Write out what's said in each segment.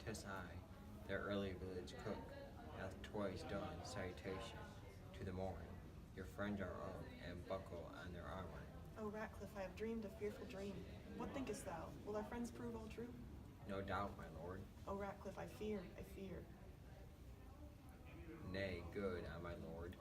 'tis I, their early village cook, hath twice done salutation to the morn. Your friends are up, and buckle on their armor. O Ratcliffe, I have dreamed a fearful dream. What thinkest thou? Will our friends prove all true? No doubt, my lord. O Ratcliffe, I fear, I fear. Nay, good on my lord.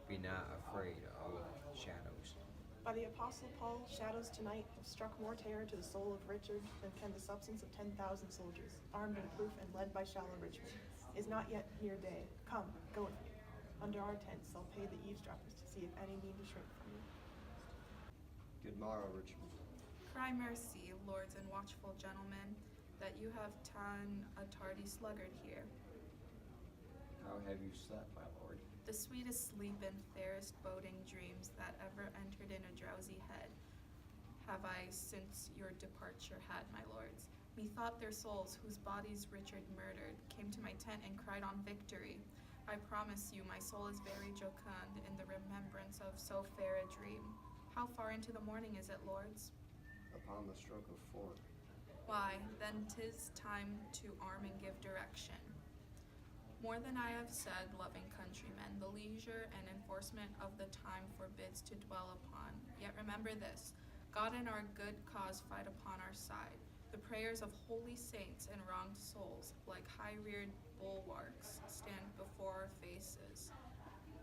Be not afraid of shadows. By the Apostle Paul, shadows tonight have struck more terror to the soul of Richard than can the substance of 10,000 soldiers, armed and proof and led by shallow Richmond. Is not yet near day. Come, go with me. Under our tents I'll pay the eavesdroppers to see if any mean to shrink from you. Good morrow, Richmond. Cry mercy, lords and watchful gentlemen, that you have ta'en a tardy sluggard here. How have you slept, my lord? The sweetest sleep and fairest boding dreams that ever entered in a drowsy head have I since your departure had, my lords. Methought their souls, whose bodies Richard murdered, came to my tent and cried on victory. I promise you, my soul is very jocund in the remembrance of so fair a dream. How far into the morning is it, lords? Upon the stroke of 4. Why, then 'tis time to arm and give direction. More than I have said, loving countrymen, the leisure and enforcement of the time forbids to dwell upon. Yet remember this, God and our good cause fight upon our side. The prayers of holy saints and wronged souls, like high-reared bulwarks, stand before our faces.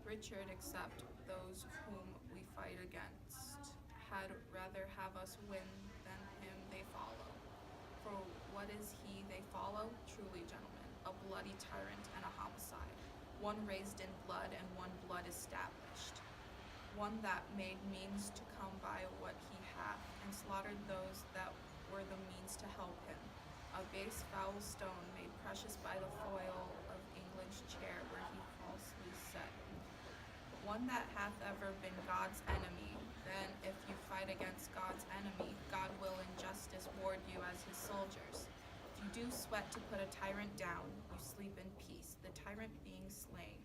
Richard, except those whom we fight against, had rather have us win than him they follow. For what is he they follow? Truly, gentlemen, a bloody tyrant and a homicide, one raised in blood and one blood established, one that made means to come by what he hath, and slaughtered those that were the means to help him, a base foul stone made precious by the foil of England's chair where he falsely set, one that hath ever been God's enemy. Then if you fight against God's enemy, God will in justice ward you as his soldiers. If you do sweat to put a tyrant down, you sleep in peace, the tyrant being slain.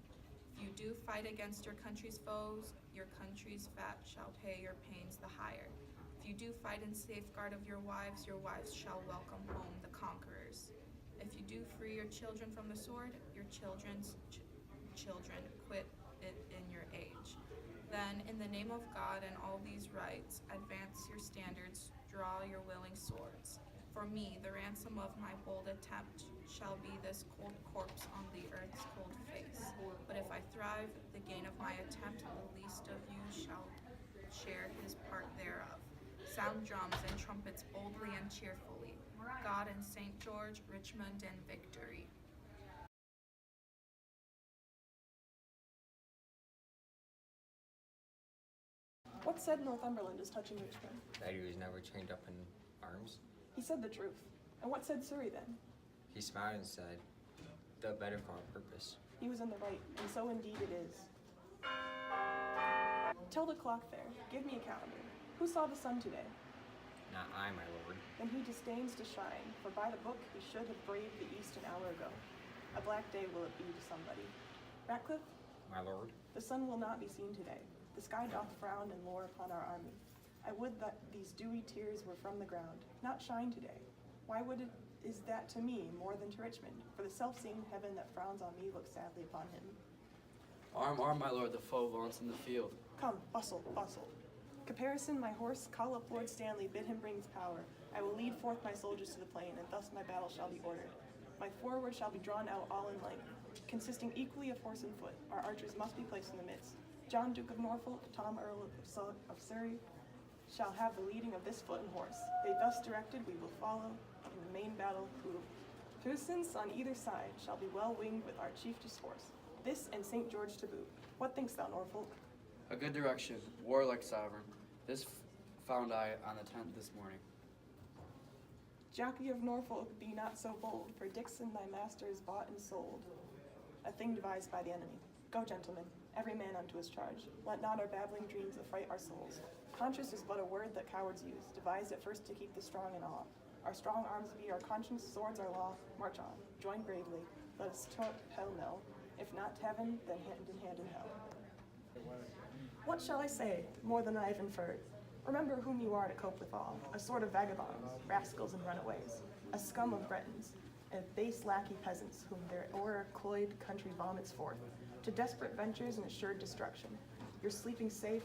If you do fight against your country's foes, your country's fat shall pay your pains the higher. If you do fight in safeguard of your wives shall welcome home the conquerors. If you do free your children from the sword, your children's children quit it in your age. Then, in the name of God and all these rights, advance your standards, draw your willing swords. For me, the ransom of my bold attempt shall be this cold corpse on the earth's cold face. But if I thrive, the gain of my attempt, the least of you shall share his part thereof. Sound drums and trumpets boldly and cheerfully. God and St. George, Richmond and victory. What said Northumberland as touching Richmond? That he was never trained up in arms? He said the truth. And what said Surrey then? He smiled and said, the better for our purpose. He was in the right, and so indeed it is. Tell the clock there, give me a calendar. Who saw the sun today? Not I, my lord. Then he disdains to shine, for by the book he should have braved the east an hour ago. A black day will it be to somebody. Ratcliffe, My lord. the sun will not be seen today. The sky doth frown and lower upon our army. I would that these dewy tears were from the ground, not shine today. Why would it is that to me more than to Richmond? For the self-same heaven that frowns on me looks sadly upon him. Arm, arm, my lord, the foe vaunts in the field. Come, bustle, bustle. Caparison, my horse, call up Lord Stanley, bid him bring his power. I will lead forth my soldiers to the plain, and thus my battle shall be ordered. My forward shall be drawn out all in length, consisting equally of horse and foot. Our archers must be placed in the midst. John, Duke of Norfolk, Tom, Earl of Surrey, shall have the leading of this foot and horse. They thus directed, we will follow in the main battle prove. Puissance on either side shall be well winged with our chiefest horse. This and St. George to boot. What thinkst thou, Norfolk? A good direction, warlike sovereign. This found I on the tent this morning. Jockey of Norfolk, be not so bold, for Dixon thy master is bought and sold, a thing devised by the enemy. Go, gentlemen, every man unto his charge. Let not our babbling dreams affright our souls. Conscience is but a word that cowards use, devised at first to keep the strong in awe. Our strong arms be our conscience, swords our law. March on, join bravely, let us trot pell-mell. If not to heaven, then hand in hell. What shall I say, more than I have inferred? Remember whom you are to cope withal, a sort of vagabonds, rascals and runaways, a scum of Bretons. and base lackey peasants whom their o'er-cloyed country vomits forth, to desperate ventures and assured destruction. Your sleeping safe,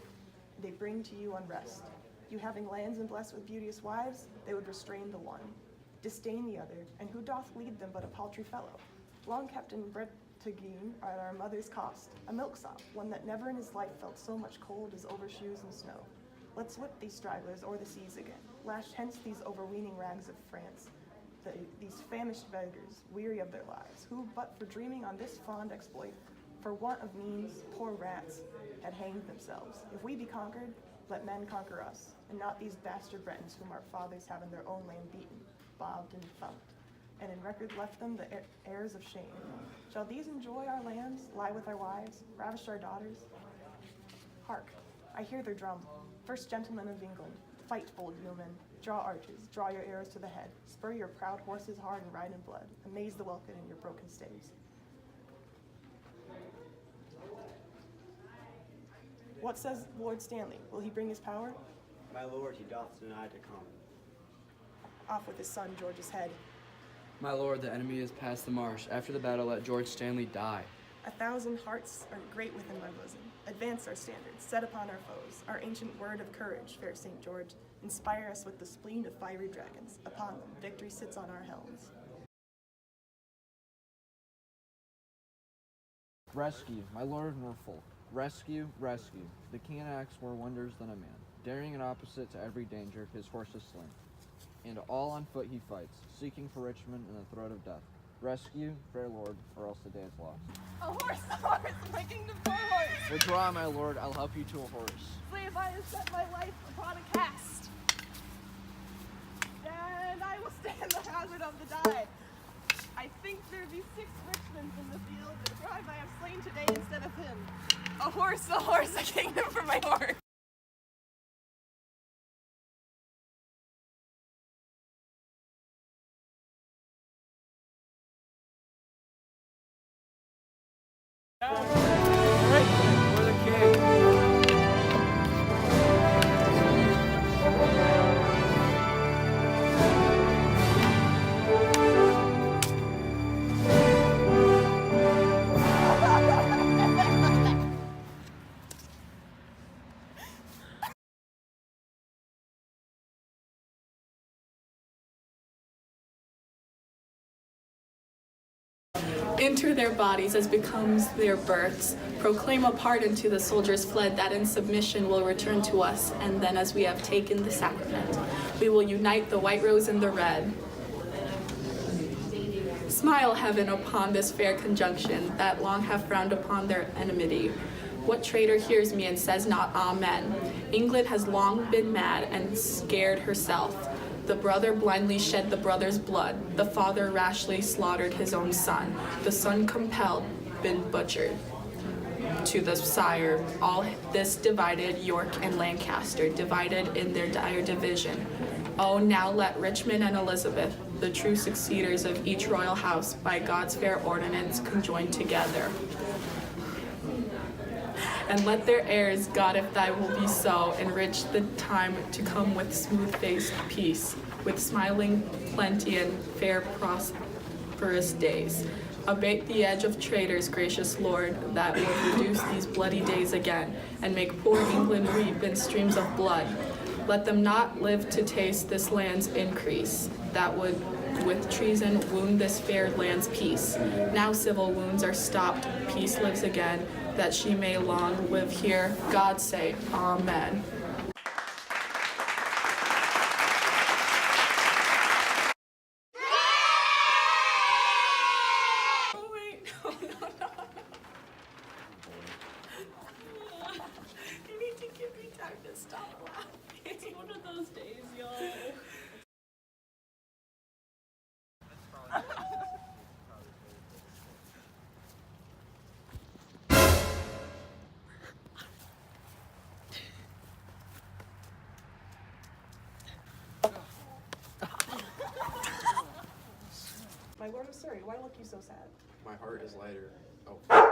they bring to you unrest. You having lands and blessed with beauteous wives, they would restrain the one, disdain the other, and who doth lead them but a paltry fellow? Long kept and bred to gain at our mother's cost, a milksop, one that never in his life felt so much cold as over shoes and snow. Let's whip these stragglers o'er the seas again, lash hence these overweening rags of France, these famished beggars, weary of their lives, who but for dreaming on this fond exploit, for want of means, poor rats, had hanged themselves. If we be conquered, let men conquer us, and not these bastard Bretons whom our fathers have in their own land beaten, bobbed and thumped, and in record left them the heirs of shame. Shall these enjoy our lands, lie with our wives, ravish our daughters? Hark, I hear their drum. First gentlemen of England, fight, bold yeomen, draw archers, draw your arrows to the head, spur your proud horses hard and ride in blood, amaze the welkin in your broken staves. What says Lord Stanley? Will he bring his power? My lord, he doth deny to come. Off with his son, George's head. My lord, the enemy is past the marsh. After the battle, let George Stanley die. 1,000 hearts are great within my bosom. Advance our standards, set upon our foes. Our ancient word of courage, fair St. George, inspire us with the spleen of fiery dragons. Upon them, victory sits on our helms. Rescue, my lord of Norfolk. Rescue, rescue. The king enacts more wonders than a man. Daring and opposite to every danger, his horse is slain. And all on foot he fights, seeking for Richmond in the throat of death. Rescue, fair lord, or else the day is lost. A horse, my kingdom for a horse! Withdraw, my lord, I'll help you to a horse. Slave, I have set my life upon a cast. And I will stand the hazard of the die. I think there be 6 Richmonds in the field, and thrive I have slain today instead of him. A horse, a kingdom for my horse! For the king. Enter their bodies as becomes their births. Proclaim a pardon to the soldiers fled, that in submission will return to us. And then as we have taken the sacrament, we will unite the white rose and the red. Smile, heaven, upon this fair conjunction, that long have frowned upon their enmity. What traitor hears me and says not amen? England has long been mad and scared herself. The brother blindly shed the brother's blood. The father rashly slaughtered his own son. The son compelled, been butchered. To the sire, all this divided York and Lancaster, divided in their dire division. Oh, now let Richmond and Elizabeth, the true succeeders of each royal house, by God's fair ordinance conjoin together. And let their heirs, God, if thy will be so, enrich the time to come with smooth-faced peace, with smiling plenty and fair prosperous days. Abate the edge of traitors, gracious Lord, that would reduce these bloody days again, and make poor England weep in streams of blood. Let them not live to taste this land's increase, that would with treason wound this fair land's peace. Now civil wounds are stopped, peace lives again, that she may long live here. God say, Amen. Oh wait, no. You need to give me time to stop laughing. It's one of those days, y'all. My lord of Surrey, why look you so sad? My heart is lighter. Oh.